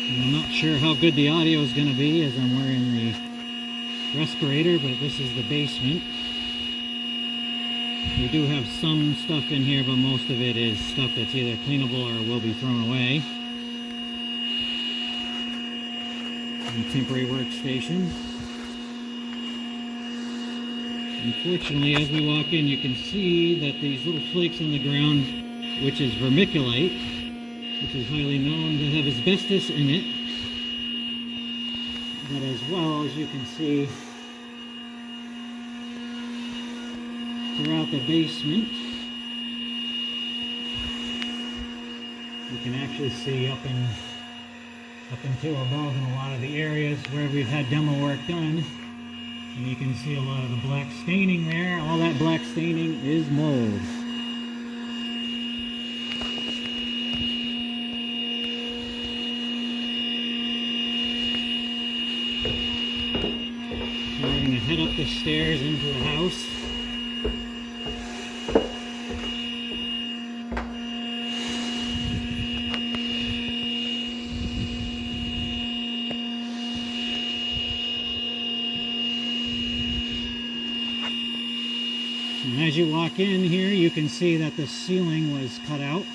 And I'm not sure how good the audio is going to be as I'm wearing the respirator, but this is the basement. We do have some stuff in here, but most of it is stuff that's either cleanable or will be thrown away. And temporary workstation. Unfortunately, as we walk in, you can see that these little flakes on the ground, which is vermiculite, which is highly known to have asbestos in it. But as well, as you can see, throughout the basement, you can actually see up until above in a lot of the areas where we've had demo work done. And you can see a lot of the black staining there. All that black staining is mold. So we're going to head up the stairs into the house. And as you walk in here, you can see that the ceiling was cut out.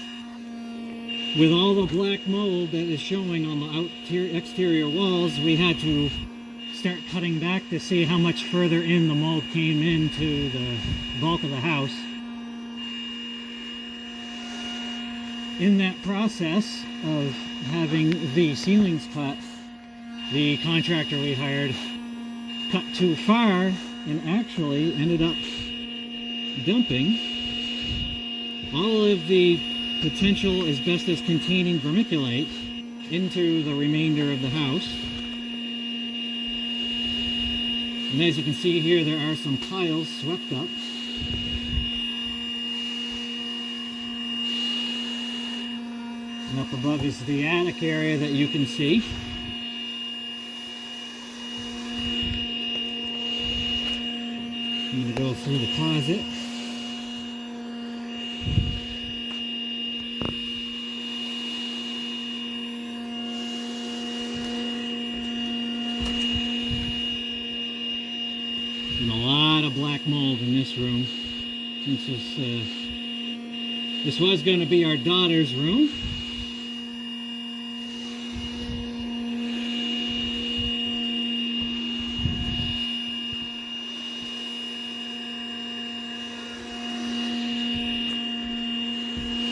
With all the black mold that is showing on the exterior walls, we had to start cutting back to see how much further in the mold came into the bulk of the house. In that process of having the ceilings cut, the contractor we hired cut too far and actually ended up dumping all of the potential asbestos containing vermiculite into the remainder of the house. And as you can see here, there are some piles swept up. And up above is the attic area that you can see. I'm going to go through the closet. And a lot of black mold in this room. This was going to be our daughter's room.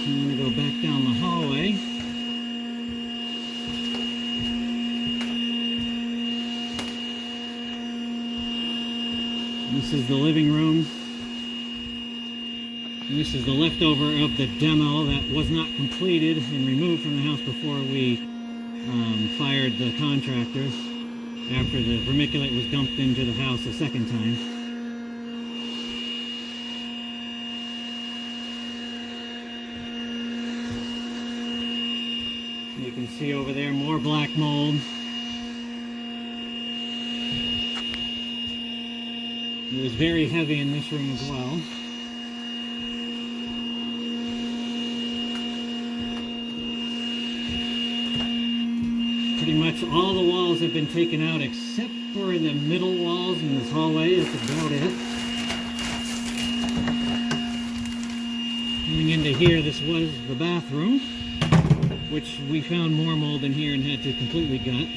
I'm going to go back down the hallway. This is the living room. And this is the leftover of the demo that was not completed and removed from the house before we fired the contractor after the vermiculite was dumped into the house a second time. You can see over there more black mold. It was very heavy in this room as well. Pretty much all the walls have been taken out except for the middle walls in this hallway. That's about it. Coming into here, this was the bathroom, which we found more mold in here and had to completely gut.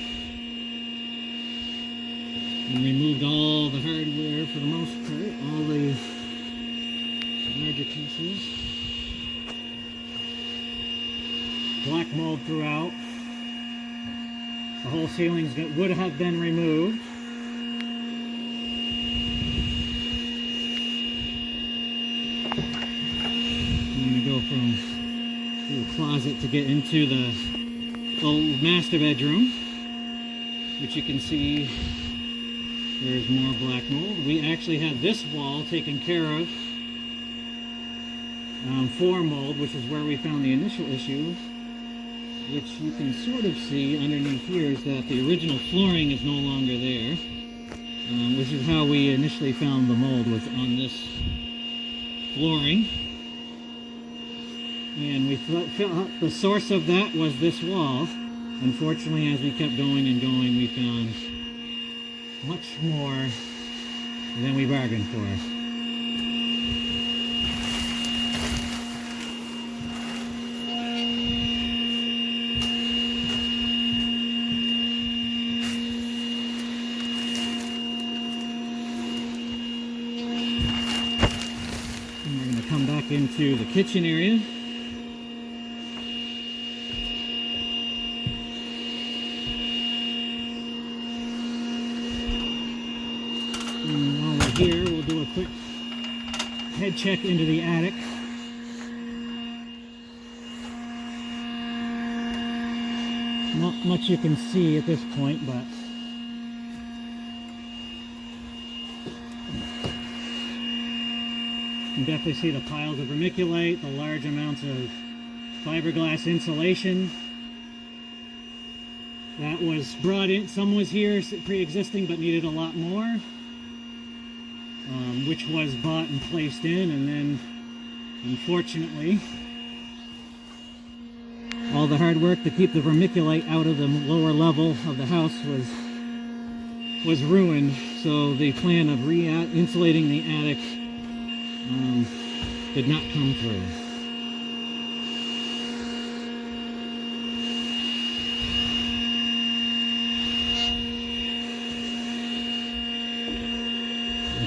And removed all the hardware for the most part, all the larger pieces. Black mold throughout. The whole ceilings would have been removed. I'm going to go through the closet to get into the old master bedroom, which you can see there's more black mold. We actually had this wall taken care of for mold, which is where we found the initial issue, which you can sort of see underneath here is that the original flooring is no longer there. Which is how we initially found the mold, was on this flooring. And we thought the source of that was this wall. Unfortunately, as we kept going and going, we found much more than we bargained for. And we're going to come back into the kitchen area. And while we're here, we'll do a quick head check into the attic. Not much you can see at this point, but you can definitely see the piles of vermiculite, the large amounts of fiberglass insulation that was brought in. Some was here pre-existing but needed a lot more, which was bought and placed in, and then unfortunately all the hard work to keep the vermiculite out of the lower level of the house was ruined. So the plan of insulating the attic did not come through.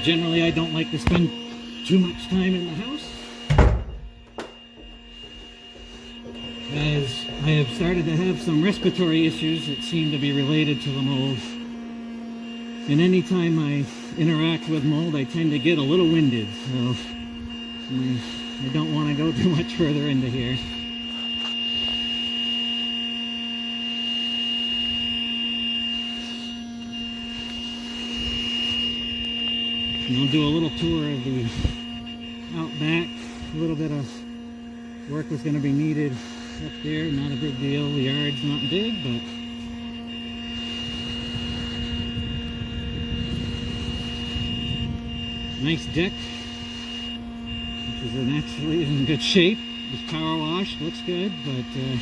Generally, I don't like to spend too much time in the house, as I have started to have some respiratory issues that seem to be related to the mold. And anytime I interact with mold, I tend to get a little winded, so I don't want to go too much further into here. And I'll do a little tour of the out back. A little bit of work was going to be needed up there, not a big deal. The yard's not big, but nice deck, which is actually in good shape. This power wash looks good, but yeah.